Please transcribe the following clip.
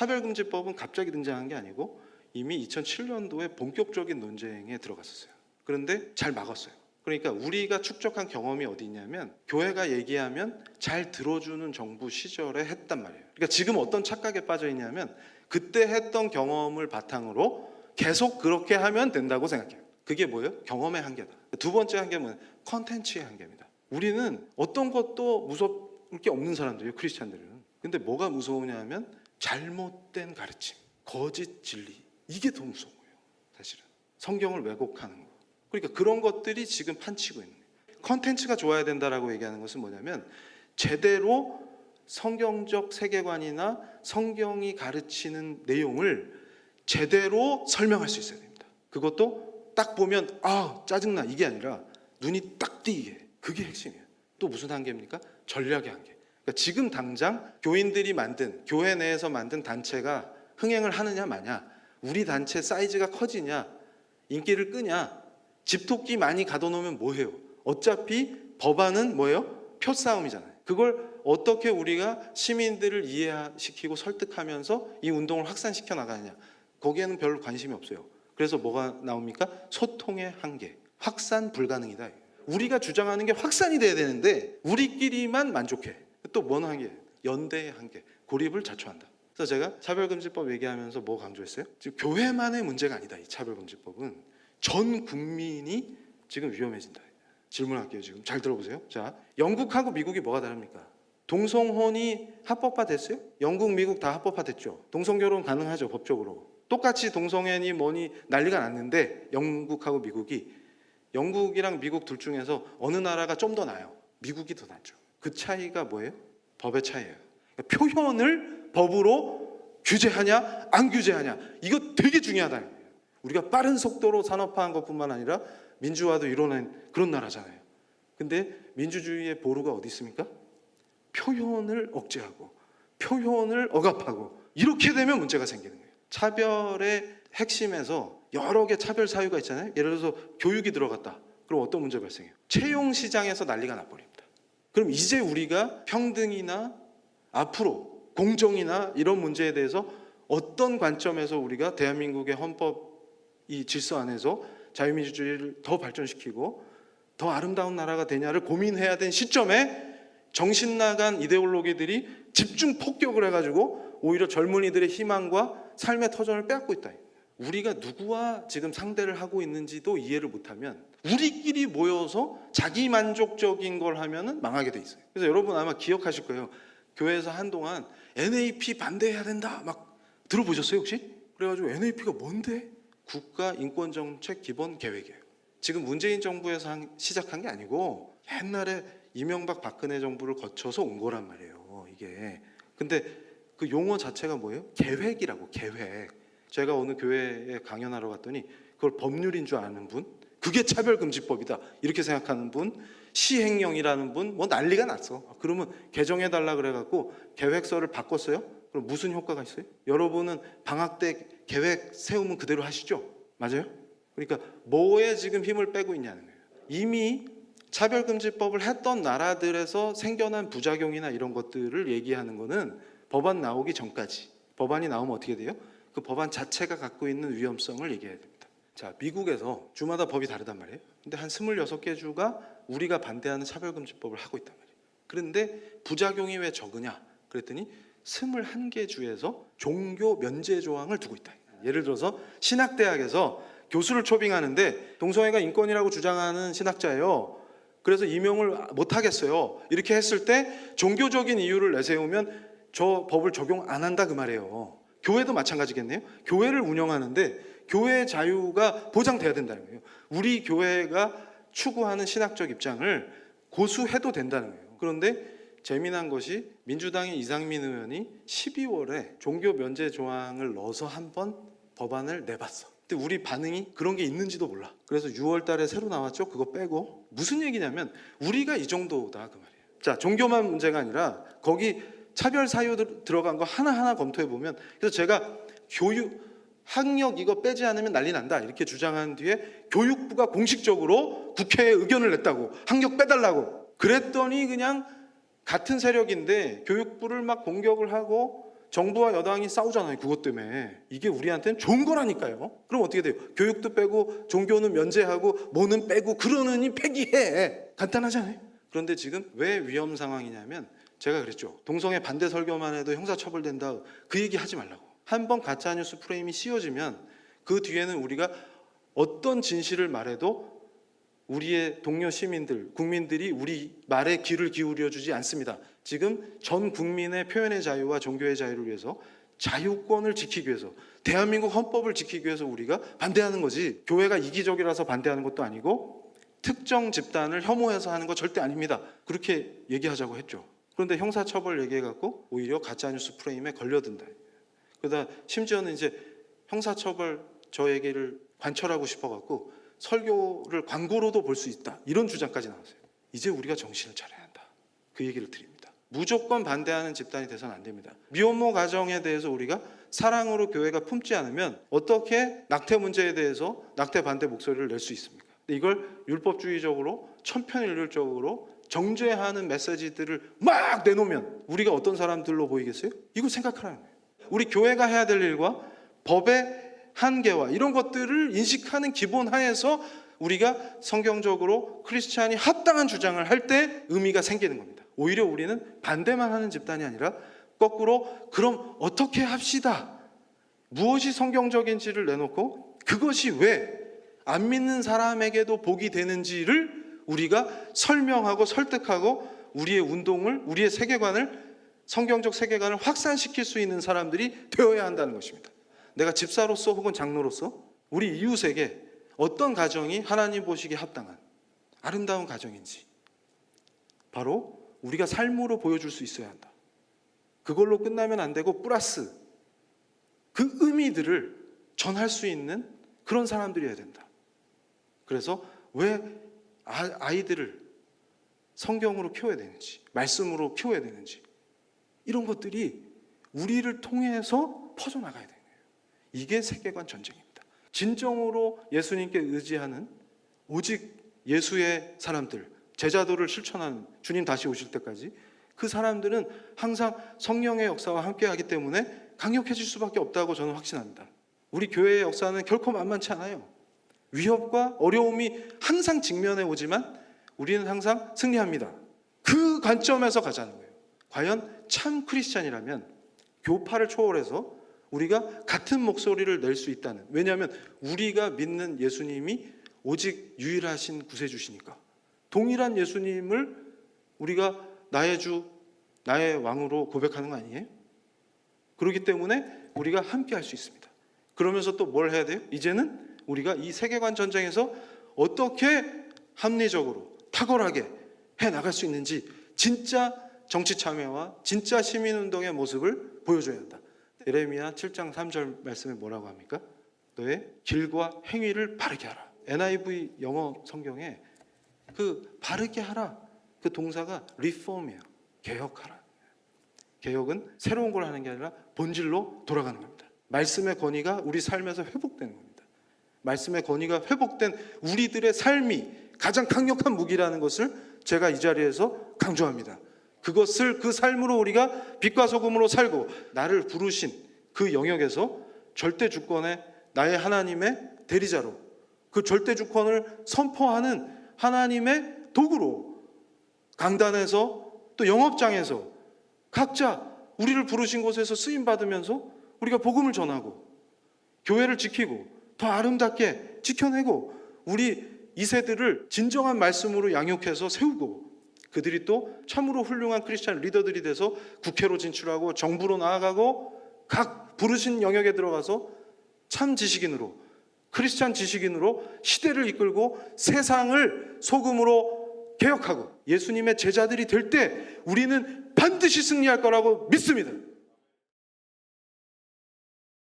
차별금지법은 갑자기 등장한 게 아니고 이미 2007년도에 본격적인 논쟁에 들어갔었어요. 그런데 잘 막았어요. 그러니까 우리가 축적한 경험이 어디 있냐면 교회가 얘기하면 잘 들어주는 정부 시절에 했단 말이에요. 그러니까 지금 어떤 착각에 빠져 있냐면 그때 했던 경험을 바탕으로 계속 그렇게 하면 된다고 생각해요. 그게 뭐예요? 경험의 한계다. 두 번째 한계는 컨텐츠의 한계입니다. 우리는 어떤 것도 무섭을 게 없는 사람들이에요, 크리스찬들은. 근데 뭐가 무서우냐면 잘못된 가르침, 거짓 진리, 이게 더 무서워요. 사실은 성경을 왜곡하는 거. 그러니까 그런 것들이 지금 판치고 있는 거예요. 컨텐츠가 좋아야 된다라고 얘기하는 것은 뭐냐면 제대로 성경적 세계관이나 성경이 가르치는 내용을 제대로 설명할 수 있어야 됩니다. 그것도 딱 보면 아 짜증나 이게 아니라 눈이 딱 띄게, 그게 핵심이에요. 또 무슨 한계입니까? 전략의 한계. 그러니까 지금 당장 교인들이 만든, 교회 내에서 만든 단체가 흥행을 하느냐 마냐, 우리 단체 사이즈가 커지냐, 인기를 끄냐, 집토끼 많이 가둬놓으면 뭐해요? 어차피 법안은 뭐예요? 표싸움이잖아요. 그걸 어떻게 우리가 시민들을 이해시키고 설득하면서 이 운동을 확산시켜 나가느냐, 거기에는 별로 관심이 없어요. 그래서 뭐가 나옵니까? 소통의 한계, 확산 불가능이다. 우리가 주장하는 게 확산이 돼야 되는데 우리끼리만 만족해. 또 뭔 한계? 연대의 한계, 고립을 자초한다. 그래서 제가 차별금지법 얘기하면서 뭐 강조했어요? 지금 교회만의 문제가 아니다. 이 차별금지법은 전 국민이 지금 위험해진다. 질문할게요. 지금 잘 들어보세요. 자, 영국하고 미국이 뭐가 다릅니까? 동성혼이 합법화 됐어요? 영국, 미국 다 합법화 됐죠. 동성결혼 가능하죠, 법적으로. 똑같이 동성애니 뭐니 난리가 났는데 영국하고 미국이, 영국이랑 미국 둘 중에서 어느 나라가 좀 더 나아요? 미국이 더 낫죠. 그 차이가 뭐예요? 법의 차이예요. 그러니까 표현을 법으로 규제하냐 안 규제하냐, 이거 되게 중요하다는 거예요. 우리가 빠른 속도로 산업화한 것뿐만 아니라 민주화도 이뤄낸 그런 나라잖아요. 근데 민주주의의 보루가 어디 있습니까? 표현을 억제하고 표현을 억압하고, 이렇게 되면 문제가 생기는 거예요. 차별의 핵심에서 여러 개 차별 사유가 있잖아요. 예를 들어서 교육이 들어갔다. 그럼 어떤 문제 발생해요? 채용 시장에서 난리가 나버립니다. 그럼 이제 우리가 평등이나 앞으로 공정이나 이런 문제에 대해서 어떤 관점에서 우리가 대한민국의 헌법 이 질서 안에서 자유민주주의를 더 발전시키고 더 아름다운 나라가 되냐를 고민해야 되는 시점에 정신 나간 이데올로기들이 집중 폭격을 해가지고 오히려 젊은이들의 희망과 삶의 터전을 빼앗고 있다. 우리가 누구와 지금 상대를 하고 있는지도 이해를 못하면 우리끼리 모여서 자기 만족적인 걸 하면은 망하게 돼 있어요. 그래서 여러분 아마 기억하실 거예요. 교회에서 한동안 NAP 반대해야 된다 막 들어보셨어요 혹시? 그래가지고 NAP가 뭔데? 국가인권정책 기본계획이에요. 지금 문재인 정부에서 시작한 게 아니고 옛날에 이명박 박근혜 정부를 거쳐서 온 거란 말이에요 이게. 근데 그 용어 자체가 뭐예요? 계획이라고, 계획. 제가 오늘 교회에 강연하러 갔더니 그걸 법률인 줄 아는 분, 그게 차별금지법이다 이렇게 생각하는 분, 시행령이라는 분, 뭐 난리가 났어. 그러면 개정해달라 그래갖고 계획서를 바꿨어요. 그럼 무슨 효과가 있어요? 여러분은 방학 때 계획 세우면 그대로 하시죠? 맞아요? 그러니까 뭐에 지금 힘을 빼고 있냐는 거예요. 이미 차별금지법을 했던 나라들에서 생겨난 부작용이나 이런 것들을 얘기하는 거는 법안 나오기 전까지, 법안이 나오면 어떻게 돼요? 그 법안 자체가 갖고 있는 위험성을 얘기해야 됩니다. 자, 미국에서 주마다 법이 다르단 말이에요. 근데 한 26개 주가 우리가 반대하는 차별금지법을 하고 있단 말이에요. 그런데 부작용이 왜 적으냐? 그랬더니 21개 주에서 종교 면제 조항을 두고 있다. 예를 들어서 신학대학에서 교수를 초빙하는데 동성애가 인권이라고 주장하는 신학자예요. 그래서 임용을 못 하겠어요. 이렇게 했을 때 종교적인 이유를 내세우면 저 법을 적용 안 한다 그 말이에요. 교회도 마찬가지겠네요. 교회를 운영하는데 교회의 자유가 보장돼야 된다는 거예요. 우리 교회가 추구하는 신학적 입장을 고수해도 된다는 거예요. 그런데 재미난 것이 민주당의 이상민 의원이 12월에 종교 면제 조항을 넣어서 한번 법안을 내봤어. 근데 우리 반응이 그런 게 있는지도 몰라. 그래서 6월 달에 새로 나왔죠. 그거 빼고. 무슨 얘기냐면 우리가 이 정도다 그 말이에요. 자, 종교만 문제가 아니라 거기 차별 사유 들어간 거 하나하나 검토해 보면, 그래서 제가 교육 학력 이거 빼지 않으면 난리 난다 이렇게 주장한 뒤에 교육부가 공식적으로 국회에 의견을 냈다고, 학력 빼달라고. 그랬더니 그냥 같은 세력인데 교육부를 막 공격을 하고 정부와 여당이 싸우잖아요. 그것 때문에. 이게 우리한테는 좋은 거라니까요. 그럼 어떻게 돼요? 교육도 빼고 종교는 면제하고 뭐는 빼고 그러느니 폐기해. 간단하잖아요. 그런데 지금 왜 위험 상황이냐면 제가 그랬죠. 동성애 반대 설교만 해도 형사처벌된다. 그 얘기 하지 말라고. 한번 가짜뉴스 프레임이 씌워지면 그 뒤에는 우리가 어떤 진실을 말해도 우리의 동료 시민들, 국민들이 우리 말에 귀를 기울여 주지 않습니다. 지금 전 국민의 표현의 자유와 종교의 자유를 위해서 자유권을 지키기 위해서 대한민국 헌법을 지키기 위해서 우리가 반대하는 거지, 교회가 이기적이라서 반대하는 것도 아니고 특정 집단을 혐오해서 하는 거 절대 아닙니다. 그렇게 얘기하자고 했죠. 그런데 형사처벌 얘기해갖고 오히려 가짜뉴스 프레임에 걸려든다. 그러다 심지어는 이제 형사처벌 저 얘기를 관철하고 싶어갖고 설교를 광고로도 볼 수 있다. 이런 주장까지 나왔어요. 이제 우리가 정신을 차려야 한다. 그 얘기를 드립니다. 무조건 반대하는 집단이 돼서는 안 됩니다. 미혼모 가정에 대해서 우리가 사랑으로 교회가 품지 않으면 어떻게 낙태 문제에 대해서 낙태 반대 목소리를 낼 수 있습니까? 이걸 율법주의적으로 천편일률적으로 정죄하는 메시지들을 막 내놓으면 우리가 어떤 사람들로 보이겠어요? 이거 생각하라는 거예요. 우리 교회가 해야 될 일과 법의 한계와 이런 것들을 인식하는 기본 하에서 우리가 성경적으로 크리스찬이 합당한 주장을 할 때 의미가 생기는 겁니다. 오히려 우리는 반대만 하는 집단이 아니라 거꾸로 그럼 어떻게 합시다. 무엇이 성경적인지를 내놓고 그것이 왜 안 믿는 사람에게도 복이 되는지를 우리가 설명하고 설득하고 우리의 운동을, 우리의 세계관을, 성경적 세계관을 확산시킬 수 있는 사람들이 되어야 한다는 것입니다. 내가 집사로서 혹은 장로로서 우리 이웃에게 어떤 가정이 하나님 보시기에 합당한 아름다운 가정인지 바로 우리가 삶으로 보여줄 수 있어야 한다. 그걸로 끝나면 안 되고 플러스 그 의미들을 전할 수 있는 그런 사람들이어야 된다. 그래서 왜 아이들을 성경으로 키워야 되는지, 말씀으로 키워야 되는지 이런 것들이 우리를 통해서 퍼져나가야 돼요. 이게 세계관 전쟁입니다. 진정으로 예수님께 의지하는 오직 예수의 사람들, 제자도를 실천하는 주님 다시 오실 때까지 그 사람들은 항상 성령의 역사와 함께하기 때문에 강력해질 수밖에 없다고 저는 확신합니다. 우리 교회의 역사는 결코 만만치 않아요. 위협과 어려움이 항상 직면해 오지만 우리는 항상 승리합니다. 그 관점에서 가자는 거예요. 과연 참 크리스찬이라면 교파를 초월해서 우리가 같은 목소리를 낼 수 있다는, 왜냐하면 우리가 믿는 예수님이 오직 유일하신 구세주시니까 동일한 예수님을 우리가 나의 주, 나의 왕으로 고백하는 거 아니에요? 그렇기 때문에 우리가 함께 할 수 있습니다. 그러면서 또 뭘 해야 돼요? 이제는 우리가 이 세계관 전쟁에서 어떻게 합리적으로 탁월하게 해나갈 수 있는지 진짜 정치 참여와 진짜 시민운동의 모습을 보여줘야 한다. 예레미야 7장 3절 말씀에 뭐라고 합니까? 너의 길과 행위를 바르게 하라. NIV 영어 성경에 그 바르게 하라 그 동사가 reform이에요. 개혁하라. 개혁은 새로운 걸 하는 게 아니라 본질로 돌아가는 겁니다. 말씀의 권위가 우리 삶에서 회복되는 겁니다. 말씀의 권위가 회복된 우리들의 삶이 가장 강력한 무기라는 것을 제가 이 자리에서 강조합니다. 그것을 그 삶으로 우리가 빛과 소금으로 살고 나를 부르신 그 영역에서 절대 주권의 나의 하나님의 대리자로 그 절대 주권을 선포하는 하나님의 도구로 강단에서 또 영업장에서 각자 우리를 부르신 곳에서 쓰임 받으면서 우리가 복음을 전하고 교회를 지키고 더 아름답게 지켜내고 우리 2세들을 진정한 말씀으로 양육해서 세우고 그들이 또 참으로 훌륭한 크리스찬 리더들이 돼서 국회로 진출하고 정부로 나아가고 각 부르신 영역에 들어가서 참 지식인으로 크리스찬 지식인으로 시대를 이끌고 세상을 소금으로 개혁하고 예수님의 제자들이 될 때 우리는 반드시 승리할 거라고 믿습니다.